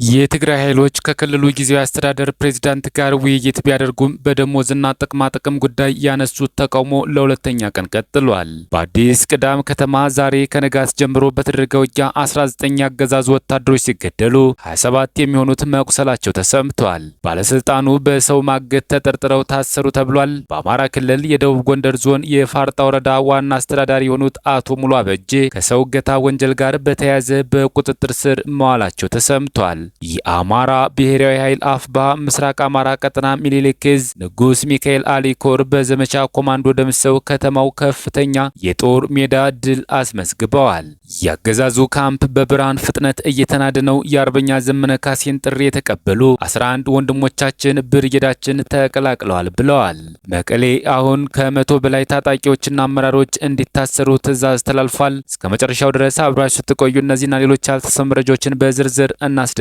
የትግራይ ኃይሎች ከክልሉ ጊዜያዊ አስተዳደር ፕሬዝዳንት ጋር ውይይት ቢያደርጉም በደሞዝና ጥቅማ ጥቅም ጉዳይ ያነሱት ተቃውሞ ለሁለተኛ ቀን ቀጥሏል። በአዲስ ቅዳም ከተማ ዛሬ ከንጋት ጀምሮ በተደረገ ውጊያ 19 ያገዛዙ ወታደሮች ሲገደሉ 27 የሚሆኑት መቁሰላቸው ተሰምተዋል። ባለስልጣኑ በሰው ማገት ተጠርጥረው ታሰሩ ተብሏል። በአማራ ክልል የደቡብ ጎንደር ዞን የፋርጣ ወረዳ ዋና አስተዳዳሪ የሆኑት አቶ ሙሉ አበጄ ከሰው እገታ ወንጀል ጋር በተያያዘ በቁጥጥር ስር መዋላቸው ተሰምቷል። የአማራ ብሔራዊ ኃይል አፍባ ምስራቅ አማራ ቀጠና ሚኒሊክ ዕዝ ንጉስ ሚካኤል አሊ ኮር በዘመቻ ኮማንዶ ደምሰው ከተማው ከፍተኛ የጦር ሜዳ ድል አስመዝግበዋል። ያገዛዙ ካምፕ በብርሃን ፍጥነት እየተናደ ነው። የአርበኛ ዘመነ ካሴን ጥሪ የተቀበሉ 11 ወንድሞቻችን ብርጌዳችን ተቀላቅለዋል ብለዋል። መቀሌ አሁን ከ100 በላይ ታጣቂዎችና አመራሮች እንዲታሰሩ ትዕዛዝ ተላልፏል። እስከ መጨረሻው ድረስ አብራችሁ ስትቆዩ እነዚህና ሌሎች ያልተሰሙ መረጃዎችን በዝርዝር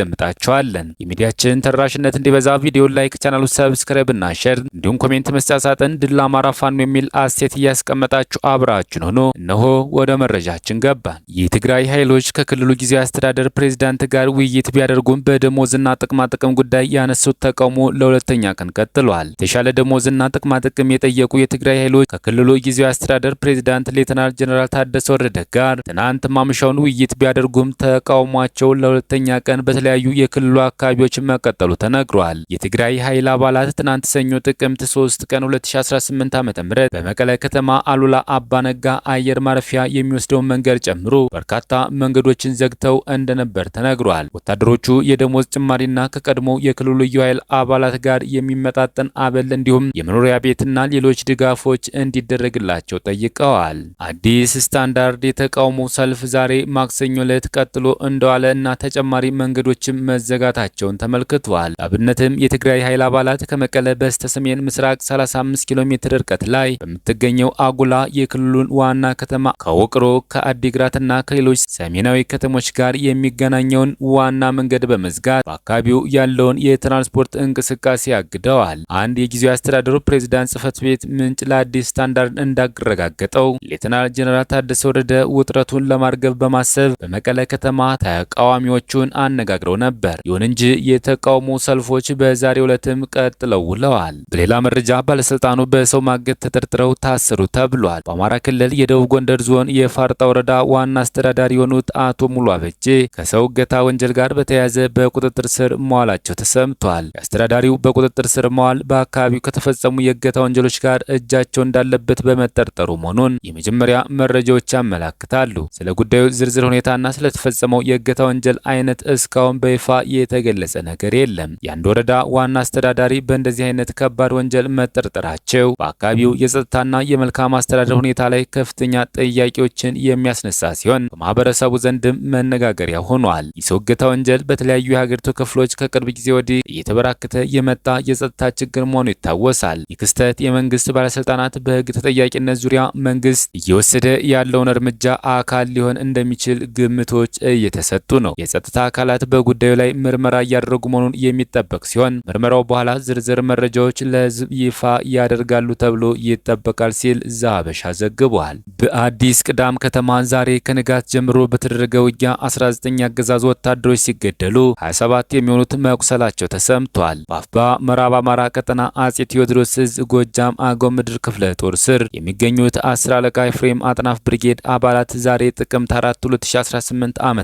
እናስደምጣቸዋለን። የሚዲያችን ተደራሽነት እንዲበዛ ቪዲዮ ላይክ፣ ቻናሉ ሰብስክራይብ እና ሼር እንዲሁም ኮሜንት መስጫ ሳጥን ድል ለአማራ ፋኖ የሚል አስተያየት እያስቀመጣችሁ አብራችን ሆኖ እነሆ ወደ መረጃችን ገባን። የትግራይ ኃይሎች ከክልሉ ጊዜያዊ አስተዳደር ፕሬዝዳንት ጋር ውይይት ቢያደርጉም በደሞዝና ጥቅማ ጥቅም ጉዳይ ያነሱት ተቃውሞ ለሁለተኛ ቀን ቀጥሏል። የተሻለ ደሞዝና ጥቅማ ጥቅም የጠየቁ የትግራይ ኃይሎች ከክልሉ ጊዜያዊ አስተዳደር ፕሬዝዳንት ሌተናል ጀነራል ታደሰ ወረደ ጋር ትናንት ማምሻውን ውይይት ቢያደርጉም ተቃውሟቸው ለሁለተኛ ቀን በተለያዩ የክልሉ አካባቢዎች መቀጠሉ ተነግሯል። የትግራይ ኃይል አባላት ትናንት ሰኞ ጥቅምት 3 ቀን 2018 ዓ.ም በመቀለ ከተማ አሉላ አባነጋ አየር ማረፊያ የሚወስደውን መንገድ ጨምሮ በርካታ መንገዶችን ዘግተው እንደነበር ተነግሯል። ወታደሮቹ የደሞዝ ጭማሪና ከቀድሞ የክልሉ ልዩ ኃይል አባላት ጋር የሚመጣጠን አበል እንዲሁም የመኖሪያ ቤትና ሌሎች ድጋፎች እንዲደረግላቸው ጠይቀዋል። አዲስ ስታንዳርድ የተቃውሞ ሰልፍ ዛሬ ማክሰኞ ዕለት ቀጥሎ እንደዋለ እና ተጨማሪ መንገዶችም መዘጋታቸውን ተመልክቷል። አብነትም የትግራይ ኃይል አባላት ከመቀለ በስተ ሰሜን ምስራቅ 35 ኪሎ ሜትር ርቀት ላይ በምትገኘው አጉላ የክልሉን ዋና ከተማ ከውቅሮ ከአዲግራትና ከሌሎች ሰሜናዊ ከተሞች ጋር የሚገናኘውን ዋና መንገድ በመዝጋት በአካባቢው ያለውን የትራንስፖርት እንቅስቃሴ አግደዋል። አንድ የጊዜያዊ አስተዳደሩ ፕሬዝዳንት ጽህፈት ቤት ምንጭ ለአዲስ ስታንዳርድ እንዳረጋገጠው ሌተናል ጀነራል ታደሰ ወረደ ውጥረቱን ለማርገብ በማሰብ በመቀለ ከተማ ተቃዋሚዎቹን አነጋግረው ነበር። ይሁን እንጂ የተቃውሞ ሰልፎች በዛሬው ዕለትም ቀጥለው ውለዋል። በሌላ መረጃ ባለስልጣኑ በሰው ማገት ተጠርጥረው ታሰሩ ተብሏል። በአማራ ክልል የደቡብ ጎንደር ዞን የፋርጣ ወረዳ ዋና አስተዳዳሪ የሆኑት አቶ ሙሉ አበጄ ከሰው እገታ ወንጀል ጋር በተያያዘ በቁጥጥር ስር መዋላቸው ተሰምቷል። የአስተዳዳሪው በቁጥጥር ስር መዋል በአካባቢው ከተፈጸሙ የእገታ ወንጀሎች ጋር እጃቸው እንዳለበት በመጠርጠሩ መሆኑን የመጀመሪያ መረጃዎች ያመላክታሉ። ስለ ጉዳዩ ዝርዝር ሁኔታና ስለተፈጸመው የእገታ ወንጀል አይነት እስካሁን በይፋ የተገለጸ ነገር የለም። የአንድ ወረዳ ዋና አስተዳዳሪ በእንደዚህ አይነት ከባድ ወንጀል መጠርጠራቸው በአካባቢው የጸጥታና የመልካም አስተዳደር ሁኔታ ላይ ከፍተኛ ጥያቄዎችን የሚያስነሳ ሲሆን በማህበረሰቡ ዘንድም መነጋገሪያ ሆኗል። የሰው እገታ ወንጀል በተለያዩ የሀገሪቱ ክፍሎች ከቅርብ ጊዜ ወዲህ እየተበራከተ የመጣ የጸጥታ ችግር መሆኑ ይታወሳል። ይህ ክስተት የመንግስት ባለስልጣናት በህግ ተጠያቂነት ዙሪያ መንግስት እየወሰደ ያለውን እርምጃ አካል ሊሆን እንደሚችል ግምቶች እየተሰጡ ነው። የጸጥታ አካላት በጉዳዩ ላይ ምርመራ እያደረጉ መሆኑን የሚጠበቅ ሲሆን ምርመራው በኋላ ዝርዝር መረጃዎች ለህዝብ ይፋ ያደርጋሉ ተብሎ ይጠበቃል ሲል ዘሀበሻ ዘግቧል። በአዲስ ቅዳም ከተማ ዛሬ ከንጋት ጀምሮ በተደረገ ውጊያ 19 ያገዛዙ ወታደሮች ሲገደሉ 27 የሚሆኑት መቁሰላቸው ተሰምቷል። በአፍባ ምዕራብ አማራ ቀጠና አጼ ቴዎድሮስ ዕዝ ጎጃም አገው ምድር ክፍለ ጦር ስር የሚገኙት 10 አለቃ ኤፍሬም አጥናፍ ብርጌድ አባላት ዛሬ ጥቅምት 4 2018 ዓ.ም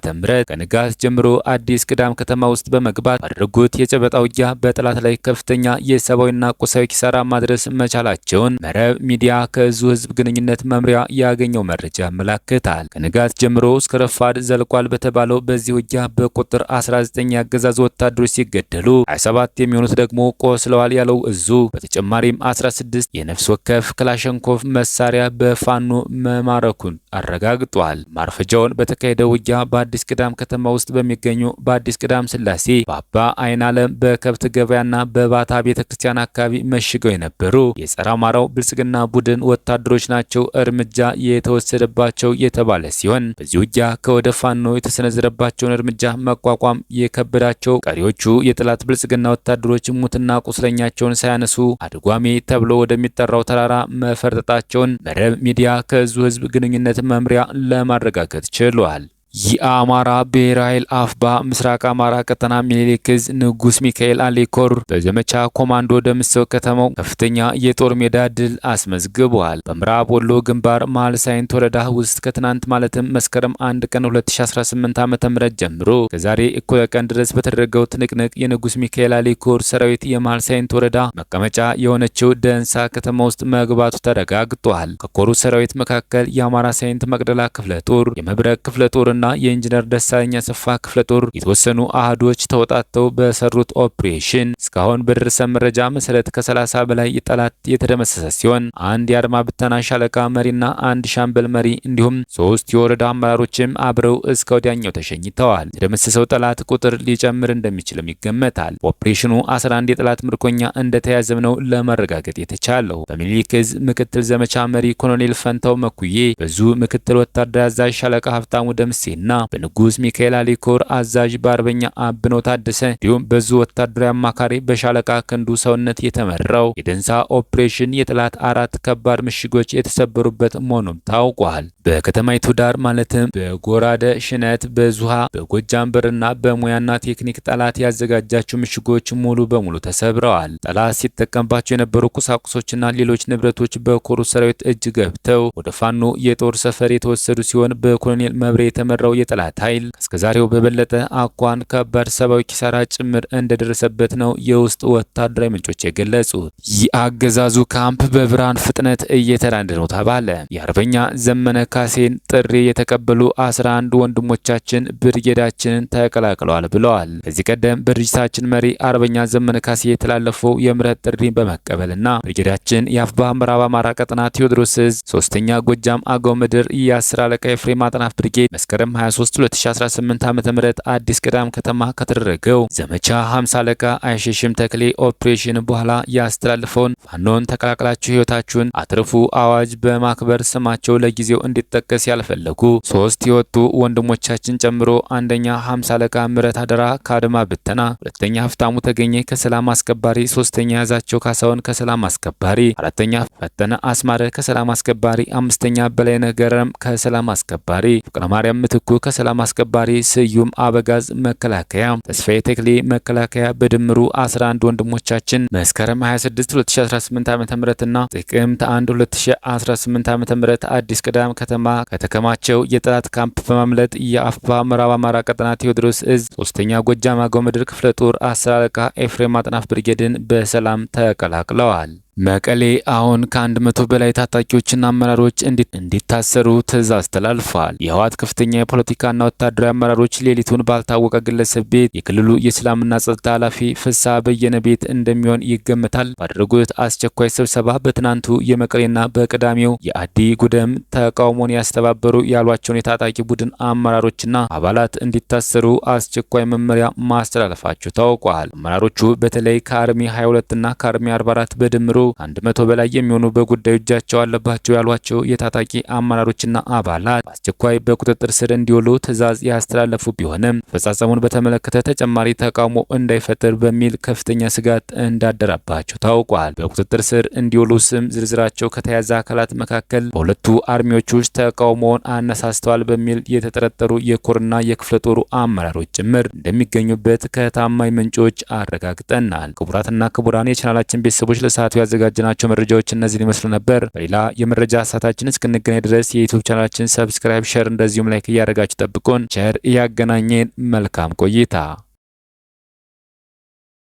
ከንጋት ጀምሮ አዲስ ቅዳም ከተማ ውስጥ በመግባት ባደረጉት የጨበጣ ውጊያ በጠላት ላይ ከፍተኛ የሰብአዊና ቁሳዊ ኪሳራ ማድረስ መቻላቸውን መረብ ሚዲያ ከዕዙ ህዝብ ግንኙነት መምሪያ ያገኘው መረጃ ያመላክታል። ከንጋት ጀምሮ እስከ ረፋድ ዘልቋል በተባለው በዚህ ውጊያ በቁጥር 19 ያገዛዙ ወታደሮች ሲገደሉ 27 የሚሆኑት ደግሞ ቆስለዋል ያለው ዕዙ በተጨማሪም 16 የነፍስ ወከፍ ክላሽንኮቭ መሳሪያ በፋኖ መማረኩን አረጋግጧል። ማርፈጃውን በተካሄደው ውጊያ በአዲስ ቅዳም ከተማ ውስጥ በሚገኙ በአዲስ ቅዳም ስላሴ በአባ አይን ዓለም በከብት ገበያና በባታ ቤተክርስቲያን አካባቢ መሽገው የነበሩ የጸረ አማራው ብልጽግና ቡድን ወታደሮች ናቸው እርምጃ የተወሰደባቸው የተባለ ሲሆን በዚህ ውጊያ ከወደ ፋኖ የተሰነዘረባቸውን እርምጃ መቋቋም የከበዳቸው ቀሪዎቹ የጠላት ብልጽግና ወታደሮች ሙትና ቁስለኛቸውን ሳያነሱ አድጓሜ ተብሎ ወደሚጠራው ተራራ መፈርጠጣቸውን መረብ ሚዲያ ከዕዙ ህዝብ ግንኙነት መምሪያ ለማረጋገጥ ችሏል። የአማራ ብሔራዊ ኃይል አፍባ ምስራቅ አማራ ቀጠና ሚኒሊክ ዕዝ ንጉስ ሚካኤል አሌኮር በዘመቻ ኮማንዶ ደምሰው ከተማው ከፍተኛ የጦር ሜዳ ድል አስመዝግበዋል። በምዕራብ ወሎ ግንባር መሃል ሳይንት ወረዳ ውስጥ ከትናንት ማለትም መስከረም 1 ቀን 2018 ዓ.ም ጀምሮ ከዛሬ እኩለ ቀን ድረስ በተደረገው ትንቅንቅ የንጉስ ሚካኤል አሌኮር ሰራዊት የመሃል ሳይንት ወረዳ መቀመጫ የሆነችው ደንሳ ከተማ ውስጥ መግባቱ ተረጋግጧል። ከኮሩ ሰራዊት መካከል የአማራ ሳይንት መቅደላ ክፍለ ጦር፣ የመብረቅ ክፍለ ጦርና የኢንጂነር ደሳለኝ አሰፋ ክፍለ ጦር የተወሰኑ አህዶች ተወጣተው በሰሩት ኦፕሬሽን እስካሁን በደረሰ መረጃ መሰረት ከ30 በላይ ጠላት የተደመሰሰ ሲሆን አንድ የአድማ ብተና ሻለቃ መሪና አንድ ሻምበል መሪ እንዲሁም 3 የወረዳ አመራሮችም አብረው እስከ ወዲያኛው ተሸኝተዋል። የተደመሰሰው ጠላት ቁጥር ሊጨምር እንደሚችልም ይገመታል። በኦፕሬሽኑ 11 የጠላት ምርኮኛ እንደተያዘም ነው ለመረጋገጥ የተቻለው። በሚኒሊክ ዕዝ ምክትል ዘመቻ መሪ ኮሎኔል ፈንታው መኩዬ፣ በዙ ምክትል ወታደር አዛዥ ሻለቃ ሀብታሙ ደምሴና በንጉስ ሚካኤል አሌኮር አዛዥ በአርበኛ አብነው ታደሰ እንዲሁም በዙ ወታደራዊ አማካሪ በሻለቃ ክንዱ ሰውነት የተመራው የደንሳ ኦፕሬሽን የጠላት 4 ከባድ ምሽጎች የተሰበሩበት መሆኑም ታውቋል። በከተማይቱ ዳር ማለትም በጎራደ ሽነት፣ በዙሃ፣ በጎጃም በርና በሙያና ቴክኒክ ጠላት ያዘጋጃቸው ምሽጎች ሙሉ በሙሉ ተሰብረዋል። ጠላት ሲጠቀምባቸው የነበሩ ቁሳቁሶችና ሌሎች ንብረቶች በኮሩ ሰራዊት እጅ ገብተው ወደ ፋኖ የጦር ሰፈር የተወሰዱ ሲሆን በኮሎኔል መብሬ የተመራው የጠላት ኃይል ከስከዛሬው በበለጠ አኳን ከባድ ሰብአዊ ኪሳራ ጭምር እንደደረሰበት ነው የውስጥ ወታደራዊ ምንጮች የገለጹት። የአገዛዙ ካምፕ በብርሃን ፍጥነት እየተራንደ ነው ተባለ። የአርበኛ ዘመነ ካሴን ጥሪ የተቀበሉ 11 ወንድሞቻችን ብርጌዳችንን ተቀላቅለዋል ብለዋል። ከዚህ ቀደም በድርጅታችን መሪ አርበኛ ዘመነ ካሴ የተላለፈው የምህረት ጥሪ በመቀበልና ብርጌዳችን የአፍባ ምዕራብ አማራ ቀጠና ቴዎድሮስ ዕዝ 3ኛ ጎጃም አገው ምድር የ10 አለቃ ኤፍሬም አጥናፍ ብርጌድ መስከረም 23 2018 ዓ.ም አዲስ ቅዳም ከተማ ከተደረገው ዘመቻ 50 አለቃ አይሸሽም ተክሌ ኦፕሬሽን በኋላ ያስተላልፈውን ፋኖን ተቀላቅላችሁ ህይወታችሁን አትርፉ አዋጅ በማክበር ስማቸው ለጊዜው እንዲጠቀስ ያልፈለጉ 3 የወጡ ወንድሞቻችን ጨምሮ አንደኛ 50 አለቃ ምረት አደራ ከአድማ ብተና፣ ሁለተኛ ሀፍታሙ ተገኘ ከሰላም አስከባሪ፣ ሶስተኛ ያዛቸው ካሳውን ከሰላም አስከባሪ፣ አራተኛ ፈተነ አስማረ ከሰላም አስከባሪ፣ አምስተኛ በላይነህ ገረም ከሰላም አስከባሪ፣ ፍቅረ ማርያም ምትኩ ከሰላም አስከባሪ፣ ስዩም አበጋዝ መከላከያ፣ ተስፋዬ ተክሌ መከላከያ በድምሩ 11 ወንድሞቻችን መስከረም 26 2018 ዓ.ም እና ጥቅምት 1 2018 ዓ.ም አዲስ ቅዳም ከተማ ከተከማቸው የጠላት ካምፕ በማምለጥ የአፍባ ምዕራብ አማራ ቀጠና ቴዎድሮስ ዕዝ 3ኛ ጎጃም አገው ምድር ክፍለ ጦር 10 አለቃ ኤፍሬም አጥናፍ ብርጌድን በሰላም ተቀላቅለዋል። መቀሌ አሁን ከ100 በላይ ታጣቂዎችና አመራሮች እንዲታሰሩ ትዕዛዝ ተላልፏል። የህወሓት ከፍተኛ የፖለቲካና ወታደራዊ አመራሮች ሌሊቱን ባልታወቀ ግለሰብ ቤት የክልሉ የሰላምና ጸጥታ ኃላፊ ፍስሐ በየነ ቤት እንደሚሆን ይገመታል ባደረጉት አስቸኳይ ስብሰባ በትናንቱ የመቀሌና በቅዳሜው የአዲ ጉደም ተቃውሞን ያስተባበሩ ያሏቸውን የታጣቂ ቡድን አመራሮችና አባላት እንዲታሰሩ አስቸኳይ መመሪያ ማስተላለፋቸው ታውቋል። አመራሮቹ በተለይ ከአርሚ 22 እና ከአርሚ 44 በድምሩ 100 በላይ የሚሆኑ በጉዳዩ እጃቸው አለባቸው ያሏቸው የታጣቂ አመራሮችና አባላት በአስቸኳይ በቁጥጥር ስር እንዲውሉ ትዕዛዝ ያስተላለፉ ቢሆንም አፈጻጸሙን በተመለከተ ተጨማሪ ተቃውሞ እንዳይፈጠር በሚል ከፍተኛ ስጋት እንዳደረባቸው ታውቋል። በቁጥጥር ስር እንዲውሉ ስም ዝርዝራቸው ከተያዘ አካላት መካከል በሁለቱ አርሚዎች ውስጥ ተቃውሞውን አነሳስተዋል በሚል የተጠረጠሩ የኮርና የክፍለ ጦሩ አመራሮች ጭምር እንደሚገኙበት ከታማኝ ምንጮች አረጋግጠናል። ክቡራትና ክቡራን የቻናላችን ቤተሰቦች ለሰዓቱ ያዘጋጀናቸው መረጃዎች እነዚህን ይመስሉ ነበር። በሌላ የመረጃ ሰዓታችን እስክንገናኝ ድረስ የዩቲዩብ ቻናላችን ሰብስክራይብ፣ ሼር እንደዚሁም ላይክ እያደረጋችሁ ጠብቁን። ቸር ያገናኘን። መልካም ቆይታ